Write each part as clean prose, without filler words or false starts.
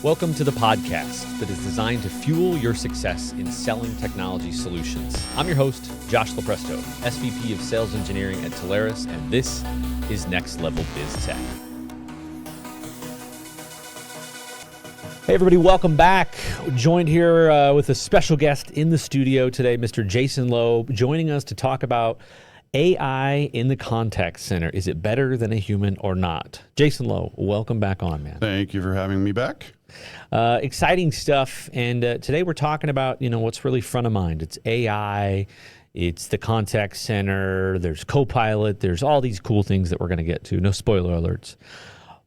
Welcome to the podcast that is designed to fuel your success in selling technology solutions. I'm your host, Josh Lopresto, SVP of Sales Engineering at Telarus, and this is Next Level Biz Tech. Hey everybody, welcome back. Joined here with a special guest in the studio today, Mr. Jason Lowe, joining us to talk about AI in the contact center. Is it better than a human or not? Jason Lowe, welcome back on, man. Thank you for having me back. Exciting stuff. And today we're talking about, what's really front of mind. It's AI, it's the contact center, there's Copilot, there's all these cool things that we're going to get to. No spoiler alerts.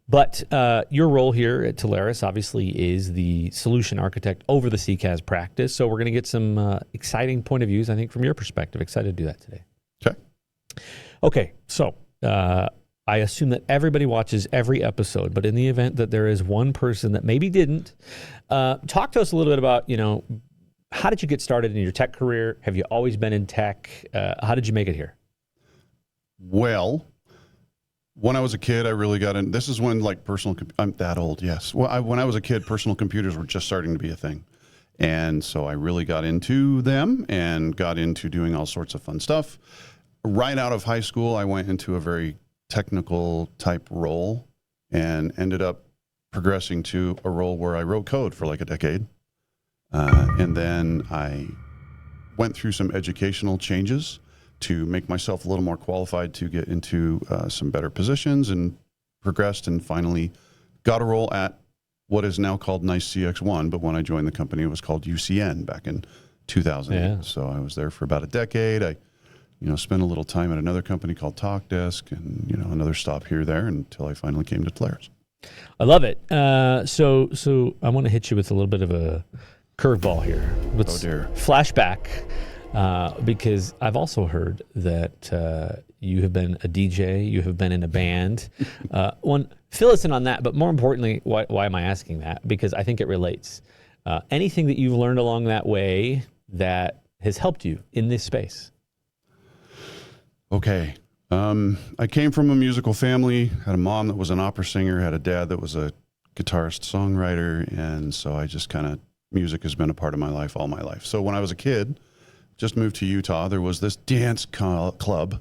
But your role here at Telarus obviously is the solution architect over the CCaaS practice. So we're going to get some exciting point of views, I think, from your perspective. Excited to do that today. Okay, so I assume that everybody watches every episode, but in the event that there is one person that maybe didn't, talk to us a little bit about, how did you get started in your tech career? Have you always been in tech? How did you make it here? Well, when I was a kid, I really got in. This is when I'm that old, yes. Well, when I was a kid, personal computers were just starting to be a thing. And so I really got into them and got into doing all sorts of fun stuff. Right out of high school, I went into a very technical type role and ended up progressing to a role where I wrote code for like a decade. And then I went through some educational changes to make myself a little more qualified to get into some better positions, and progressed and finally got a role at what is now called NICE CX1. But when I joined the company, it was called UCN back in 2008. Yeah. So I was there for about a decade. I spent a little time at another company called TalkDesk and, another stop here, there, until I finally came to Telarus. I love it. So I want to hit you with a little bit of a curveball here. Oh, dear. Flashback, because I've also heard that you have been a DJ, you have been in a band. Fill us in on that, but more importantly, why am I asking that? Because I think it relates. Anything that you've learned along that way that has helped you in this space? Okay. I came from a musical family, had a mom that was an opera singer, had a dad that was a guitarist, songwriter, and so I just music has been a part of my life all my life. So when I was a kid, just moved to Utah, there was this dance club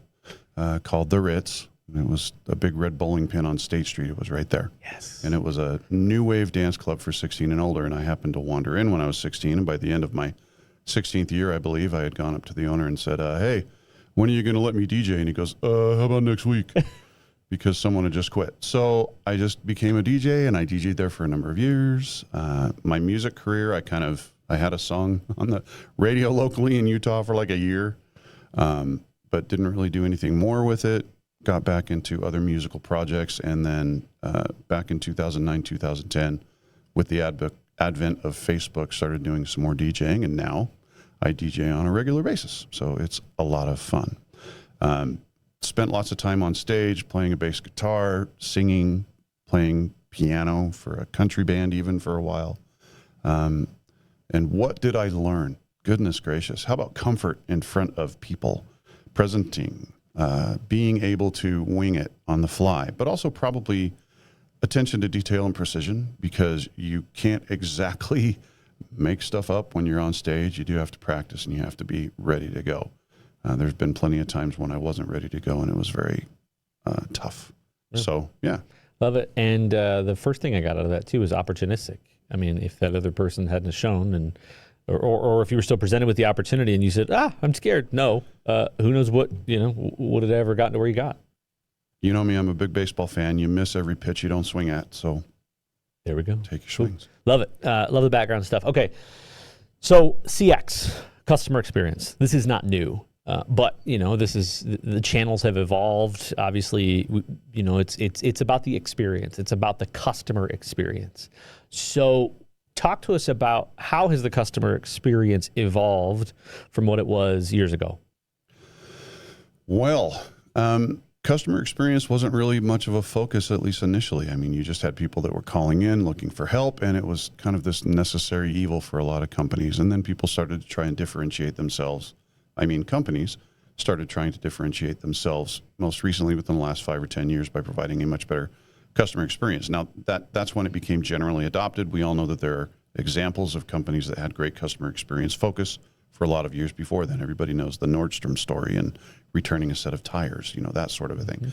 called The Ritz. It was a big red bowling pin on State Street. It was right there. Yes. And it was a new wave dance club for 16 and older, and I happened to wander in when I was 16, and by the end of my 16th year, I believe, I had gone up to the owner and said, hey, when are you going to let me DJ? And he goes, how about next week? Because someone had just quit. So I just became a DJ, and I DJ'd there for a number of years. My music career, I had a song on the radio locally in Utah for like a year, but didn't really do anything more with it. Got back into other musical projects. And then back in 2009, 2010, with the advent of Facebook, started doing some more DJing, and now I DJ on a regular basis, so it's a lot of fun. Spent lots of time on stage playing a bass guitar, singing, playing piano for a country band even for a while. And what did I learn? Goodness gracious. How about comfort in front of people, presenting, being able to wing it on the fly, but also probably attention to detail and precision, because you can't exactly make stuff up when you're on stage. You do have to practice, and you have to be ready to go. There's been plenty of times when I wasn't ready to go, and it was very tough. Yeah. So, yeah. Love it. And the first thing I got out of that, too, is opportunistic. I mean, if that other person hadn't shown, or if you were still presented with the opportunity and you said, I'm scared. No. Who knows what would it ever gotten to where you got? You know me, I'm a big baseball fan. You miss every pitch you don't swing at, so there we go. Take your swings. Love it. Love the background stuff. Okay. So CX, customer experience. This is not new, but the channels have evolved. Obviously, it's about the experience. It's about the customer experience. So talk to us about how has the customer experience evolved from what it was years ago? Well, customer experience wasn't really much of a focus, at least initially. I mean, you just had people that were calling in looking for help, and it was kind of this necessary evil for a lot of companies. And then people started to try and differentiate themselves. Companies started trying to differentiate themselves most recently within the last 5 or 10 years by providing a much better customer experience. Now, that's when it became generally adopted. We all know that there are examples of companies that had great customer experience focus for a lot of years before then. Everybody knows the Nordstrom story and returning a set of tires, that sort of a thing.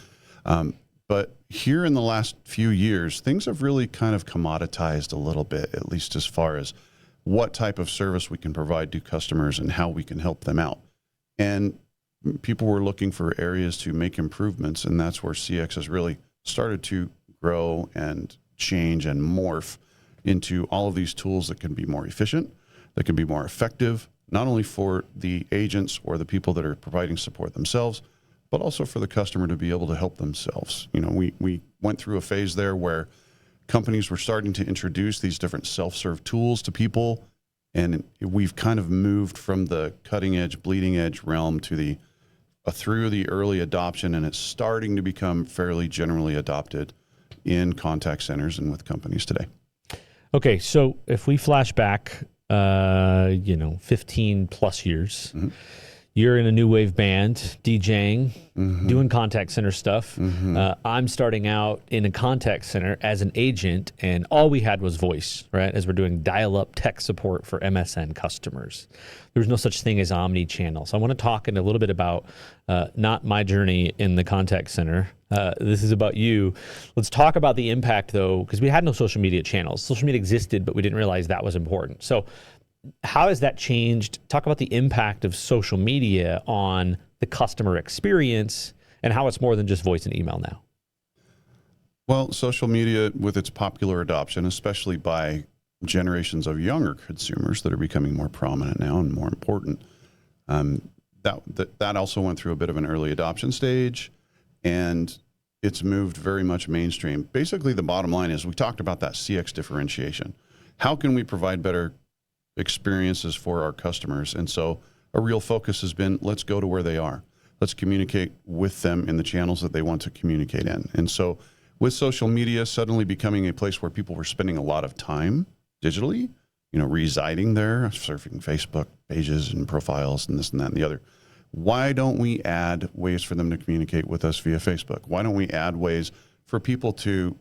But here in the last few years, things have really kind of commoditized a little bit, at least as far as what type of service we can provide to customers and how we can help them out. And people were looking for areas to make improvements, and that's where CX has really started to grow and change and morph into all of these tools that can be more efficient, that can be more effective, not only for the agents or the people that are providing support themselves, but also for the customer to be able to help themselves. We went through a phase there where companies were starting to introduce these different self-serve tools to people, and we've kind of moved from the cutting edge, bleeding edge realm to through the early adoption, and it's starting to become fairly generally adopted in contact centers and with companies today. Okay, so if we flash back, 15 plus years, you're in a new wave band, DJing, doing contact center stuff. I'm starting out in a contact center as an agent, and all we had was voice, right? As we're doing dial-up tech support for MSN customers. There was no such thing as omni-channel. So I want to talk a little bit about not my journey in the contact center. This is about you. Let's talk about the impact, though, because we had no social media channels. Social media existed, but we didn't realize that was important. So how has that changed? Talk about the impact of social media on the customer experience and how it's more than just voice and email now. Well, social media, with its popular adoption, especially by generations of younger consumers that are becoming more prominent now and more important, that also went through a bit of an early adoption stage, and it's moved very much mainstream. Basically, the bottom line is we talked about that CX differentiation. How can we provide better experiences for our customers? And so a real focus has been, let's go to where they are. Let's communicate with them in the channels that they want to communicate in. And so with social media suddenly becoming a place where people were spending a lot of time digitally, residing there, surfing Facebook pages and profiles and this and that and the other, why don't we add ways for them to communicate with us via Facebook? Why don't we add ways for people to,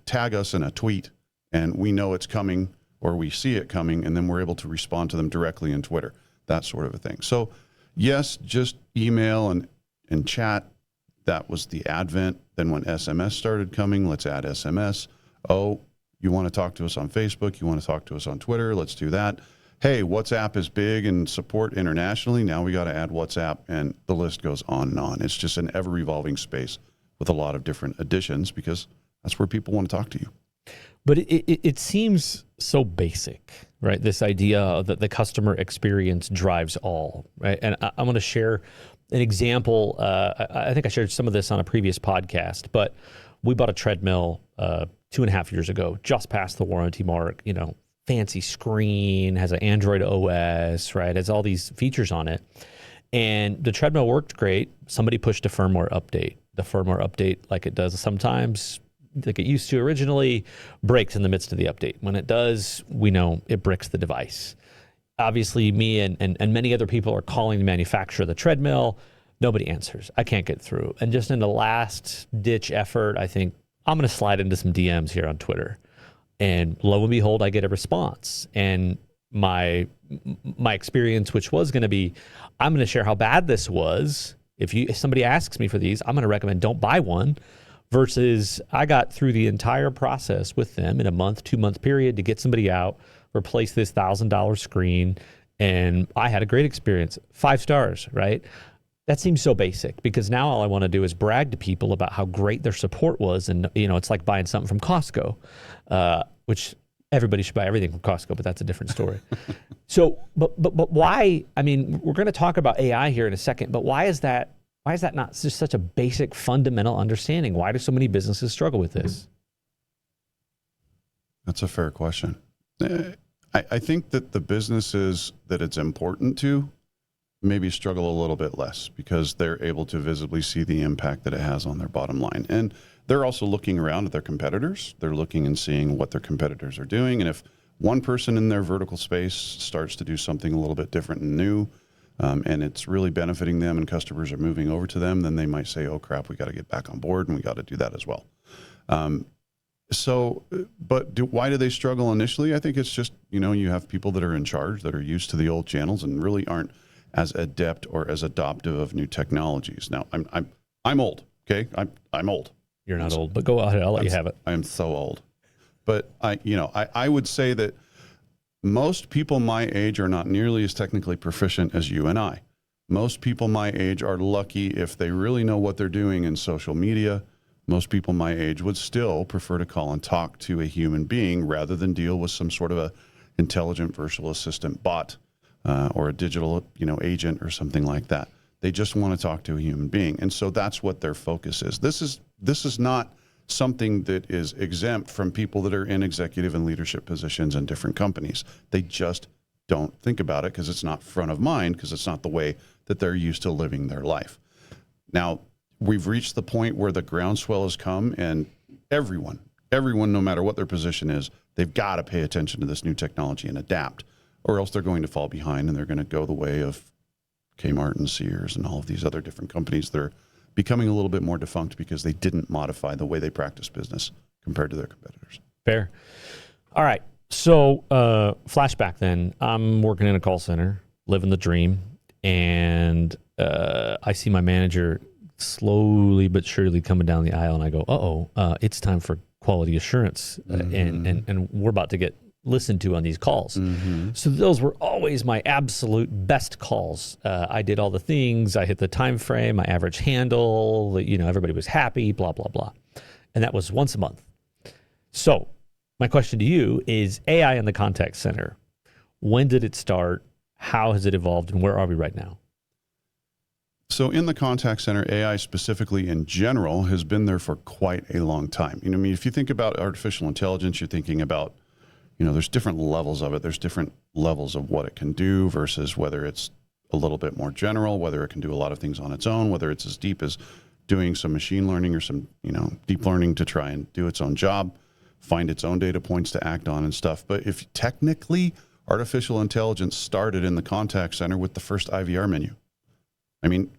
tag us in a tweet and we know it's coming, or we see it coming, and then we're able to respond to them directly in Twitter, that sort of a thing. So yes, just email and chat, that was the advent. Then when SMS started coming, let's add SMS. Oh, you want to talk to us on Facebook? You want to talk to us on Twitter? Let's do that. Hey, WhatsApp is big and support internationally. Now we got to add WhatsApp, and the list goes on and on. It's just an ever-evolving space with a lot of different additions because that's where people want to talk to you. But it seems so basic, right? This idea that the customer experience drives all, right? And I want to share an example. I think I shared some of this on a previous podcast, but we bought a treadmill 2.5 years ago, just past the warranty mark, fancy screen, has an Android OS, right? Has all these features on it. And the treadmill worked great. Somebody pushed a firmware update. The firmware update, like it does sometimes, like it used to originally, breaks in the midst of the update. When it does, we know it bricks the device. Obviously, me and many other people are calling the manufacturer of the treadmill. Nobody answers. I can't get through. And just in the last ditch effort, I think I'm going to slide into some DMs here on Twitter. And lo and behold, I get a response. And my experience, which was going to be, I'm going to share how bad this was. If somebody asks me for these, I'm going to recommend don't buy one. Versus I got through the entire process with them in a 2-month period to get somebody out, replace this $1,000 screen, and I had a great experience. 5 stars, right? That seems so basic because now all I want to do is brag to people about how great their support was. And, it's like buying something from Costco, which everybody should buy everything from Costco, but that's a different story. So, but why? I mean, we're going to talk about AI here in a second, but why is that not just such a basic fundamental understanding? Why do so many businesses struggle with this? That's a fair question. I think that the businesses that it's important to maybe struggle a little bit less because they're able to visibly see the impact that it has on their bottom line. And they're also looking around at their competitors. They're looking and seeing what their competitors are doing. And if one person in their vertical space starts to do something a little bit different and new, and it's really benefiting them and customers are moving over to them, then they might say, oh crap, we got to get back on board and we got to do that as well. Why do they struggle initially? I think it's just, you have people that are in charge that are used to the old channels and really aren't as adept or as adoptive of new technologies. Now, I'm old. Okay, I'm old. You're not old, but go ahead. I'll let you have it. I am so old, but I would say that most people my age are not nearly as technically proficient as you and I. Most people my age are lucky if they really know what they're doing in social media. Most people my age would still prefer to call and talk to a human being rather than deal with some sort of a intelligent virtual assistant bot or a digital, agent or something like that. They just want to talk to a human being. And so that's what their focus is. This is not something that is exempt from people that are in executive and leadership positions in different companies. They just don't think about it because it's not front of mind, because it's not the way that they're used to living their life. Now, we've reached the point where the groundswell has come, and everyone, no matter what their position is, they've got to pay attention to this new technology and adapt, or else they're going to fall behind and they're going to go the way of Kmart and Sears and all of these other different companies that are becoming a little bit more defunct because they didn't modify the way they practice business compared to their competitors. Fair. All right. So flashback then. I'm working in a call center, living the dream, and I see my manager slowly but surely coming down the aisle, and I go, it's time for quality assurance, and we're about to get listened to on these calls. So those were always my absolute best calls. I did all the things. I hit the time frame, my average handle, everybody was happy, blah, blah, blah. And that was once a month. So my question to you is AI in the contact center. When did it start? How has it evolved? And where are we right now? So in the contact center, AI specifically in general has been there for quite a long time. If you think about artificial intelligence, you're thinking about, there's different levels of it. There's different levels of what it can do versus whether it's a little bit more general, whether it can do a lot of things on its own, whether it's as deep as doing some machine learning or some, deep learning to try and do its own job, find its own data points to act on and stuff. But if technically artificial intelligence started in the contact center with the first IVR menu.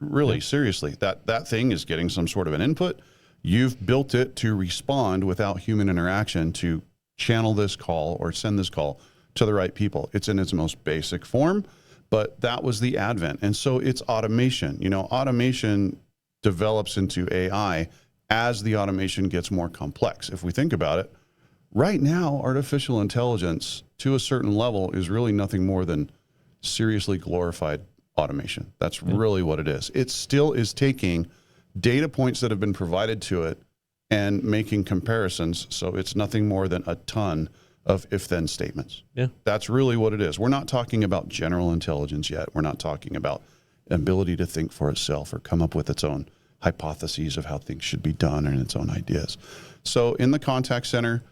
Really, seriously, that thing is getting some sort of an input. You've built it to respond without human interaction to channel this call or send this call to the right people. It's in its most basic form, but that was the advent. And so it's automation. Automation develops into AI as the automation gets more complex. If we think about it, right now, artificial intelligence to a certain level is really nothing more than seriously glorified automation. That's really what it is. It still is taking data points that have been provided to it and making comparisons. So it's nothing more than a ton of if-then statements. Yeah. That's really what it is. We're not talking about general intelligence yet. We're not talking about ability to think for itself or come up with its own hypotheses of how things should be done and its own ideas. So in the contact center,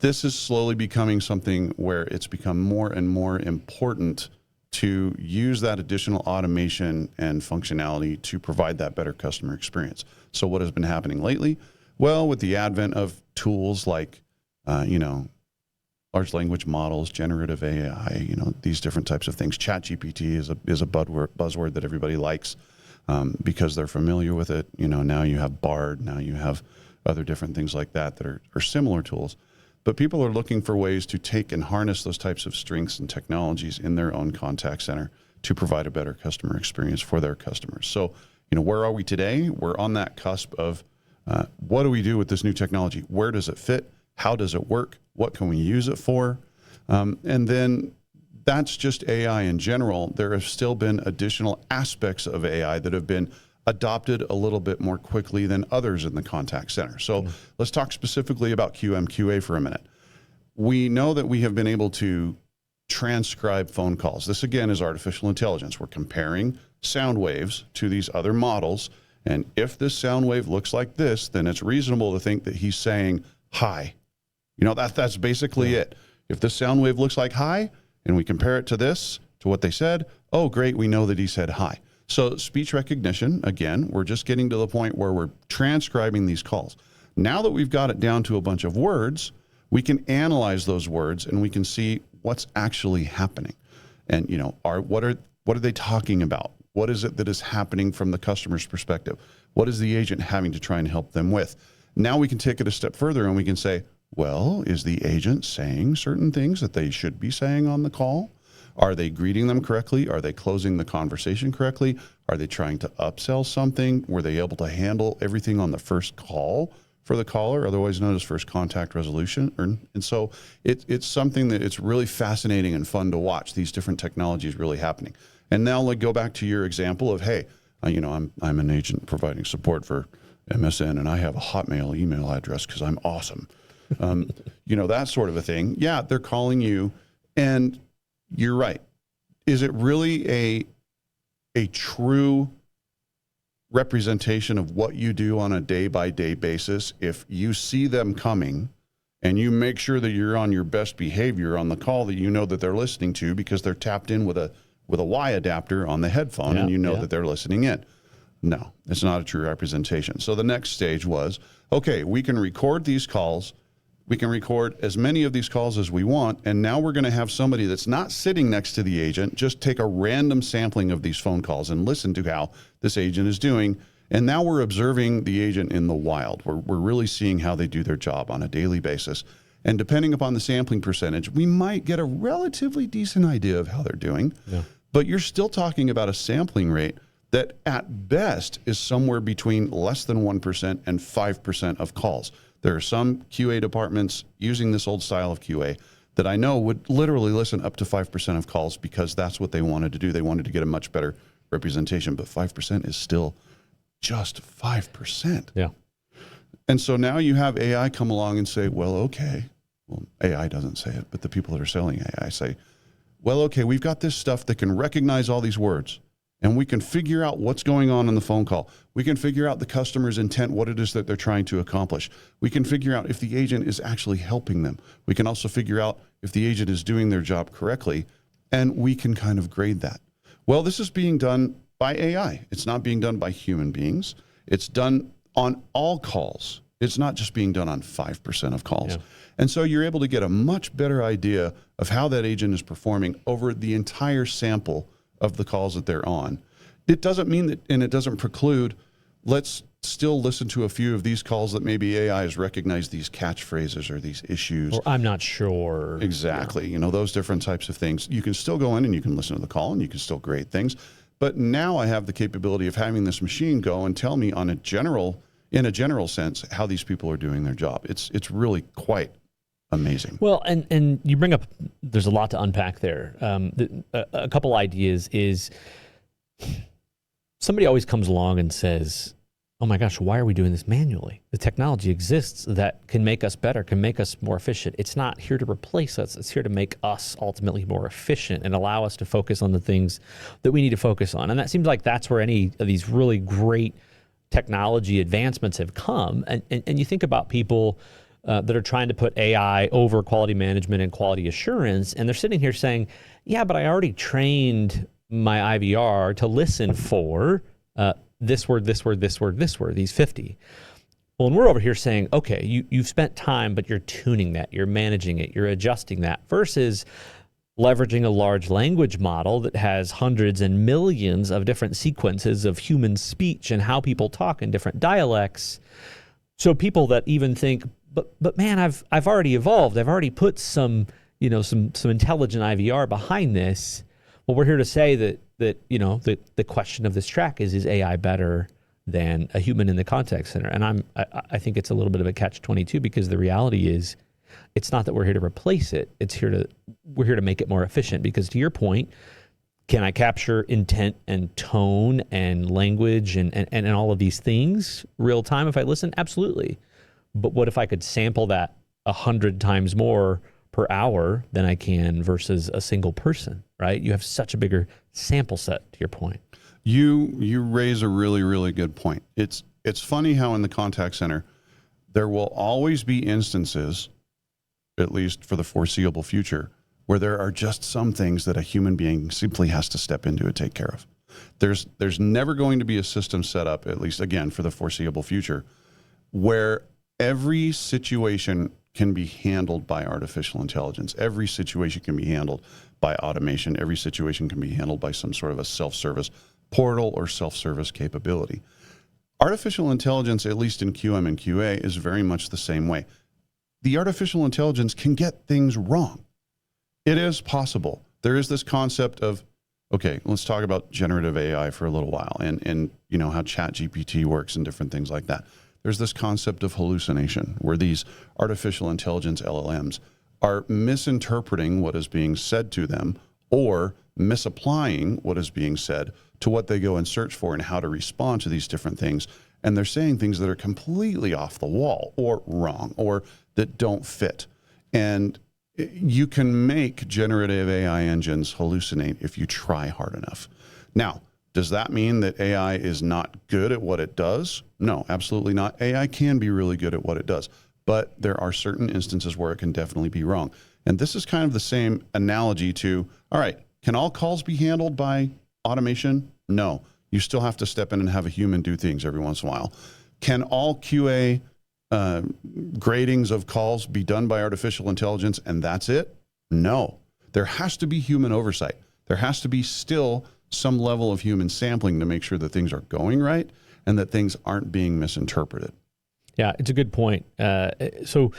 this is slowly becoming something where it's become more and more important to use that additional automation and functionality to provide that better customer experience. So what has been happening lately? Well, with the advent of tools like, large language models, generative AI, these different types of things. ChatGPT is a buzzword that everybody likes because they're familiar with it. Now you have Bard, now you have other different things like that are similar tools. But people are looking for ways to take and harness those types of strengths and technologies in their own contact center to provide a better customer experience for their customers. So, where are we today? We're on that cusp of what do we do with this new technology? Where does it fit? How does it work? What can we use it for? And then that's just AI in general. There have still been additional aspects of AI that have been adopted a little bit more quickly than others in the contact center. So let's talk specifically about QA for a minute. We know that we have been able to transcribe phone calls. This again is artificial intelligence. We're comparing sound waves to these other models. And if this sound wave looks like this, then it's reasonable to think that he's saying hi. That's basically it. If this sound wave looks like hi and we compare it to this, to what they said, oh, great, we know that he said hi. So speech recognition, again, we're just getting to the point where we're transcribing these calls. Now that we've got it down to a bunch of words, we can analyze those words and we can see what's actually happening. And, what are they talking about? What is it that is happening from the customer's perspective? What is the agent having to try and help them with? Now we can take it a step further and we can say, well, is the agent saying certain things that they should be saying on the call? Are they greeting them correctly? Are they closing the conversation correctly? Are they trying to upsell something? Were they able to handle everything on the first call for the caller, otherwise known as first contact resolution? And so it's something that it's really fascinating and fun to watch, these different technologies really happening. And now like go back to your example of, hey, I'm an agent providing support for MSN and I have a Hotmail email address because I'm awesome. That sort of a thing. Yeah, they're calling you and you're right. Is it really a true representation of what you do on a day-by-day basis if you see them coming and you make sure that you're on your best behavior on the call that you know that they're listening to because they're tapped in with a Y adapter on the headphone and you know that they're listening in? No, it's not a true representation. So the next stage was, okay, we can record these calls. We can record as many of these calls as we want, and now we're going to have somebody that's not sitting next to the agent just take a random sampling of these phone calls and listen to how this agent is doing. And now we're observing the agent in the wild. We're really seeing how they do their job on a daily basis. And depending upon the sampling percentage, we might get a relatively decent idea of how they're doing. Yeah. But you're still talking about a sampling rate that at best is somewhere between less than 1% and 5% of calls. There are some QA departments using this old style of QA that I know would literally listen up to 5% of calls because that's what they wanted to do. They wanted to get a much better representation, but 5% is still just 5%. Yeah. And so now you have AI come along and say, well, okay. Well, AI doesn't say it, but the people that are selling AI say, well, okay, we've got this stuff that can recognize all these words. And we can figure out what's going on in the phone call. We can figure out the customer's intent, what it is that they're trying to accomplish. We can figure out if the agent is actually helping them. We can also figure out if the agent is doing their job correctly, and we can kind of grade that. Well, this is being done by AI. It's not being done by human beings. It's done on all calls. It's not just being done on 5% of calls. Yeah. And so you're able to get a much better idea of how that agent is performing over the entire sample of the calls that they're on. It doesn't mean that, and it doesn't preclude, let's still listen to a few of these calls that maybe AI has recognized these catchphrases or these issues. Or I'm not sure. Exactly. Yeah. Those different types of things. You can still go in and you can listen to the call and you can still grade things. But now I have the capability of having this machine go and tell me in a general sense how these people are doing their job. It's really quite amazing. Well, and you bring up, there's a lot to unpack there. A couple ideas is somebody always comes along and says, oh my gosh, why are we doing this manually? The technology exists that can make us better, can make us more efficient. It's not here to replace us. It's here to make us ultimately more efficient and allow us to focus on the things that we need to focus on. And that seems like that's where any of these really great technology advancements have come. And you think about people that are trying to put AI over quality management and quality assurance, and they're sitting here saying, yeah, but I already trained my IVR to listen for this word, this word, this word, this word, these 50. Well, and we're over here saying, okay, you've spent time, but you're tuning that, you're managing it, you're adjusting that, versus leveraging a large language model that has hundreds and millions of different sequences of human speech and how people talk in different dialects. So people that even think, but man, I've already evolved. I've already put some intelligent IVR behind this. Well, we're here to say that the question of this track is AI better than a human in the contact center? And I think it's a little bit of a catch-22 because the reality is it's not that we're here to replace it. We're here to make it more efficient, because to your point, can I capture intent and tone and language and all of these things real time if I listen? Absolutely. But what if I could sample that 100 times more per hour than I can versus a single person, right? You have such a bigger sample set, to your point. You raise a really, really good point. It's funny how in the contact center, there will always be instances, at least for the foreseeable future, where there are just some things that a human being simply has to step into and take care of. There's never going to be a system set up, at least again for the foreseeable future, where every situation can be handled by artificial intelligence. Every situation can be handled by automation. Every situation can be handled by some sort of a self-service portal or self-service capability. Artificial intelligence, at least in QM and QA, is very much the same way. The artificial intelligence can get things wrong. It is possible. There is this concept of, okay, let's talk about generative AI for a little while and you know how ChatGPT works and different things like that. There's this concept of hallucination where these artificial intelligence LLMs are misinterpreting what is being said to them or misapplying what is being said to what they go and search for and how to respond to these different things. And they're saying things that are completely off the wall or wrong or that don't fit. And you can make generative AI engines hallucinate if you try hard enough. Now, does that mean that AI is not good at what it does? No, absolutely not. AI can be really good at what it does, but there are certain instances where it can definitely be wrong. And this is kind of the same analogy to, all right, can all calls be handled by automation? No. You still have to step in and have a human do things every once in a while. Can all QA gradings of calls be done by artificial intelligence and that's it? No. There has to be human oversight. There has to be still some level of human sampling to make sure that things are going right and that things aren't being misinterpreted. Yeah, it's a good point. So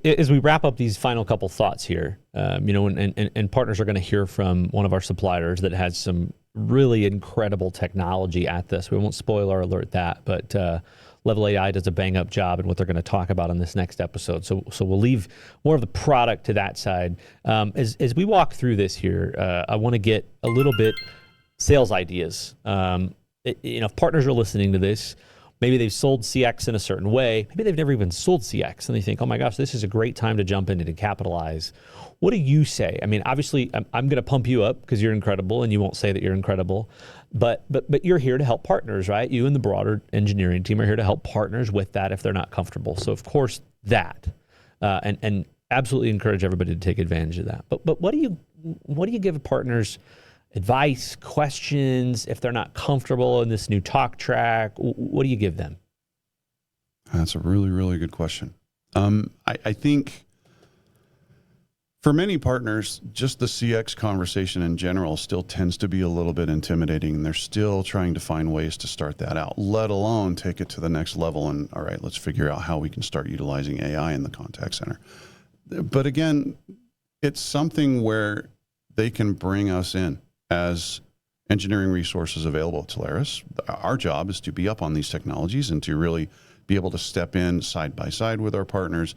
as we wrap up these final couple thoughts here, you know, and partners are going to hear from one of our suppliers that has some really incredible technology at this. We won't spoiler alert that, but Level AI does a bang up job in what they're going to talk about in this next episode. So we'll leave more of the product to that side. As we walk through this here, I want to get a little bit sales ideas. You know, if partners are listening to this, maybe they've sold CX in a certain way. Maybe they've never even sold CX and they think, oh my gosh, this is a great time to jump in and to capitalize. What do you say? I mean, obviously I'm going to pump you up because you're incredible and you won't say that you're incredible, but you're here to help partners, right? You and the broader engineering team are here to help partners with that if they're not comfortable. So of course that, and absolutely encourage everybody to take advantage of that. But what do you give partners advice, questions, if they're not comfortable in this new talk track? What do you give them? That's a really, really good question. I think for many partners, just the CX conversation in general still tends to be a little bit intimidating, and they're still trying to find ways to start that out, let alone take it to the next level and, all right, let's figure out how we can start utilizing AI in the contact center. But again, it's something where they can bring us in as engineering resources available at Telarus. Our job is to be up on these technologies and to really be able to step in side by side with our partners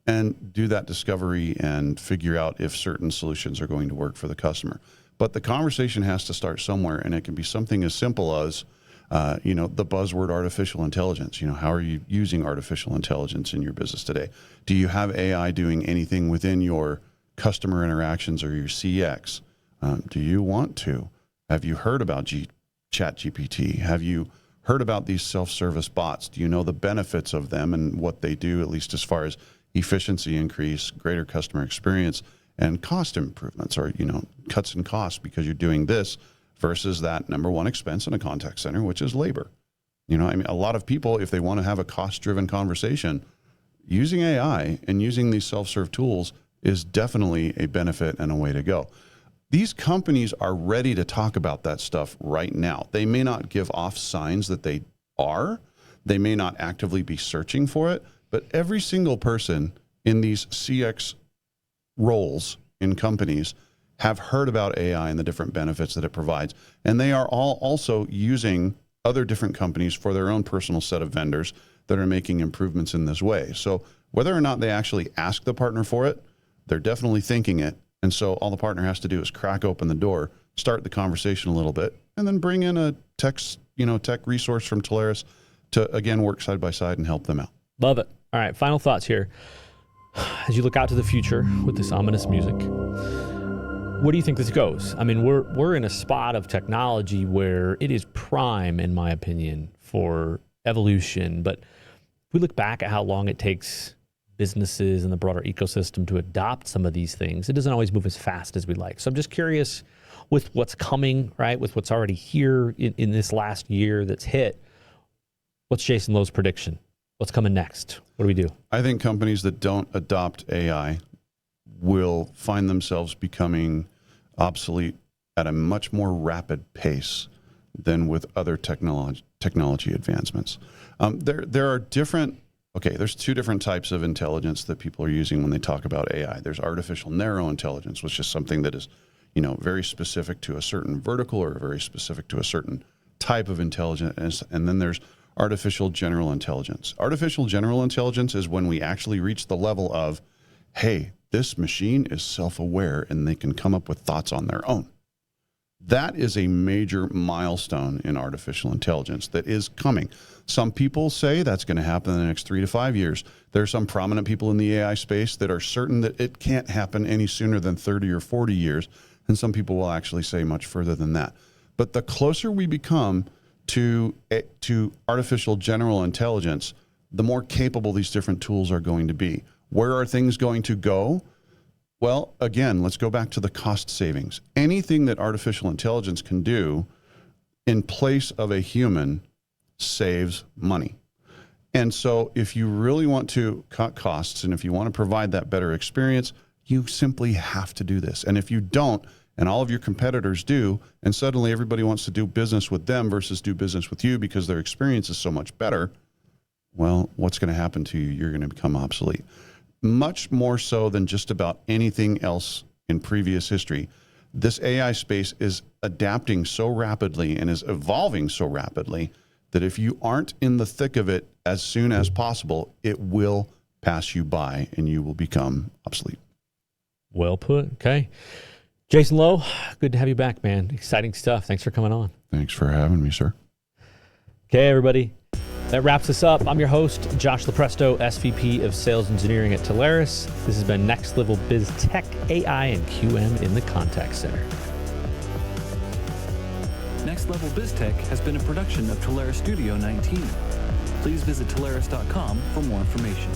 and do that discovery and figure out if certain solutions are going to work for the customer. But the conversation has to start somewhere, and it can be something as simple as, you know, the buzzword artificial intelligence. You know, how are you using artificial intelligence in your business today? Do you have AI doing anything within your customer interactions or your CX? Do you want to? Have you heard about ChatGPT? Have you heard about these self-service bots? Do you know the benefits of them and what they do, at least as far as efficiency increase, greater customer experience, and cost improvements, or, you know, cuts in costs because you're doing this versus that number one expense in a contact center, which is labor. You know, I mean, a lot of people, if they want to have a cost-driven conversation, using AI and using these self-serve tools is definitely a benefit and a way to go. These companies are ready to talk about that stuff right now. They may not give off signs that they are. They may not actively be searching for it, but every single person in these CX roles in companies have heard about AI and the different benefits that it provides. And they are all also using other different companies for their own personal set of vendors that are making improvements in this way. So whether or not they actually ask the partner for it, they're definitely thinking it. And so all the partner has to do is crack open the door, start the conversation a little bit, and then bring in a tech resource from Telarus to, again, work side by side and help them out. Love it. All right, final thoughts here. As you look out to the future with this ominous music, where do you think this goes? I mean, we're in a spot of technology where it is prime, in my opinion, for evolution. But if we look back at how long it takes businesses and the broader ecosystem to adopt some of these things, it doesn't always move as fast as we'd like. So I'm just curious with what's coming, right, with what's already here in this last year that's hit, what's Jason Lowe's prediction? What's coming next? What do we do? I think companies that don't adopt AI will find themselves becoming obsolete at a much more rapid pace than with other technology advancements. There are different. Okay, there's two different types of intelligence that people are using when they talk about AI. There's artificial narrow intelligence, which is something that is, very specific to a certain vertical or very specific to a certain type of intelligence. And then there's artificial general intelligence. Artificial general intelligence is when we actually reach the level of, hey, this machine is self-aware and they can come up with thoughts on their own. That is a major milestone in artificial intelligence that is coming. Some people say that's going to happen in the next 3 to 5 years. There are some prominent people in the AI space that are certain that it can't happen any sooner than 30 or 40 years. And some people will actually say much further than that. But the closer we become to artificial general intelligence, the more capable these different tools are going to be. Where are things going to go? Well, again, let's go back to the cost savings. Anything that artificial intelligence can do in place of a human saves money. And so if you really want to cut costs and if you want to provide that better experience, you simply have to do this. And if you don't, and all of your competitors do, and suddenly everybody wants to do business with them versus do business with you because their experience is so much better, well, what's going to happen to you? You're going to become obsolete. Much more so than just about anything else in previous history. This AI space is adapting so rapidly and is evolving so rapidly that if you aren't in the thick of it as soon as possible, it will pass you by and you will become obsolete. Well put. Okay. Jason Lowe, good to have you back, man. Exciting stuff. Thanks for coming on. Thanks for having me, sir. Okay, everybody. That wraps us up. I'm your host, Josh Lopresto, SVP of Sales Engineering at Telarus. This has been Next Level Biz Tech, AI, and QM in the Contact Center. Next Level Biz Tech has been a production of Telarus Studio 19. Please visit Telarus.com for more information.